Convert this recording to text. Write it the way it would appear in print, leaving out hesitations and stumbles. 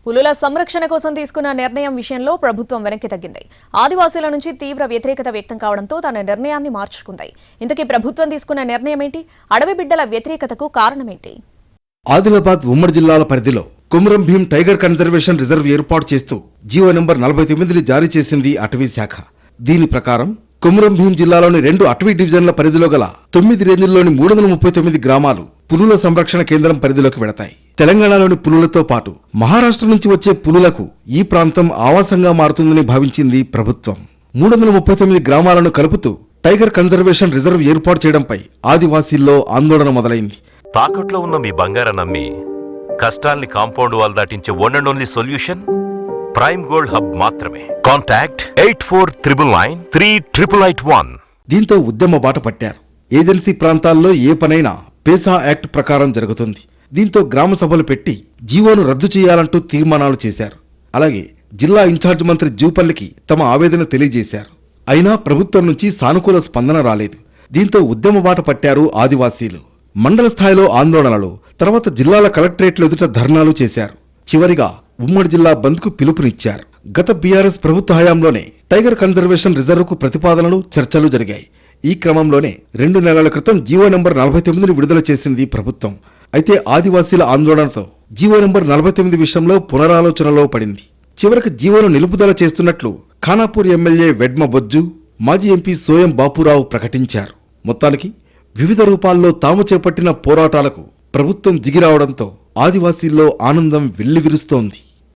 పులుల సంరక్షణ కోసం తీసుకున్న నిర్ణయం విషయంలో ప్రభుత్వం వెనక్కి తగ్గింది. ఆదివాసీల నుంచి తీవ్ర వ్యతిరేకత వ్యక్తం కావడంతో తన నిర్ణయాన్ని మార్చుకుంది. ఇంతకీ ప్రభుత్వం తీసుకున్న నిర్ణయం ఏంటి? అడవి బిడ్డల వ్యతిరేకతకు కారణమేంటి? ఆదిలాబాద్ ఉమ్మడి జిల్లాల పరిధిలో Komuram Bheem tiger conservation reserve ఏర్పాటు చేస్తూ జీవో నంబర్ 49ని జారీ చేసింది అటవీ శాఖ. దీని ప్రకారం కొమురం భీం జిల్లాలోని 2 అటవీ డివిజన్ల పరిధిలో గల 9 రేంజ్ల్లోని 339 గ్రామాలు పులుల సంరక్షణ కేంద్రం పరిధిలోకి వెళతాయి. తెలంగాణలోని పులులతో పాటు మహారాష్ట్ర నుంచి వచ్చే పులులకు ఈ ప్రాంతం ఆవాసంగా మారుతుందని భావించింది ప్రభుత్వం. 339 గ్రామాలను కలుపుతూ టైగర్ కన్జర్వేషన్ రిజర్వ్ ఏర్పాటు చేయడంపై ఆదివాసీల్లో ఆందోళన మొదలైంది. తాకట్లో ఉన్న మీ బంగారాన్ని నమ్మి కష్టాల్ని కాంపౌండ్ వాల్ దాటించే one and only solution prime gold hub మాత్రమే. కాంటాక్ట్ 8499938881. దీంతో ఉద్యమ బాట పట్టారు. ఏజెన్సీ ప్రాంతాల్లో ఏ పనైనా పేసా యాక్ట్ ప్రకారం జరుగుతుంది. దీంతో గ్రామ సభలు పెట్టి జీవోను రద్దు చేయాలంటూ తీర్మానాలు చేశారు. అలాగే జిల్లా ఇన్ఛార్జ్ మంత్రి జూపల్లికి తమ ఆవేదన తెలియజేశారు. అయినా ప్రభుత్వం నుంచి సానుకూల స్పందన రాలేదు. దీంతో ఉద్యమ బాట పట్టారు ఆదివాసీలు. మండల స్థాయిలో ఆందోళనలు, తర్వాత జిల్లాల కలెక్టరేట్ల ఎదుట ధర్నాలు చేశారు. చివరిగా ఉమ్మడి జిల్లా బంద్కు పిలుపునిచ్చారు. గత బీఆర్ఎస్ ప్రభుత్వ హయాంలోనే టైగర్ కన్జర్వేషన్ రిజర్వ్కు ప్రతిపాదనలు, చర్చలు జరిగాయి. ఈ క్రమంలోనే 2 నెలల క్రితం జీవో నంబర్ 49ని విడుదల చేసింది ప్రభుత్వం. అయితే ఆదివాసీల ఆందోళనతో జీవో నంబర్ 49 విషయంలో పునరాలోచనలో పడింది. చివరికి జీవోను నిలుపుదల చేస్తున్నట్లు ఖానాపూర్ ఎమ్మెల్యే వెడ్మ బొజ్జు, మాజీ ఎంపీ సోయం బాపురావు ప్రకటించారు. మొత్తానికి వివిధ రూపాల్లో తాము చేపట్టిన పోరాటాలకు ప్రభుత్వం దిగిరావడంతో ఆదివాసీల్లో ఆనందం వెల్లివిరుస్తోంది.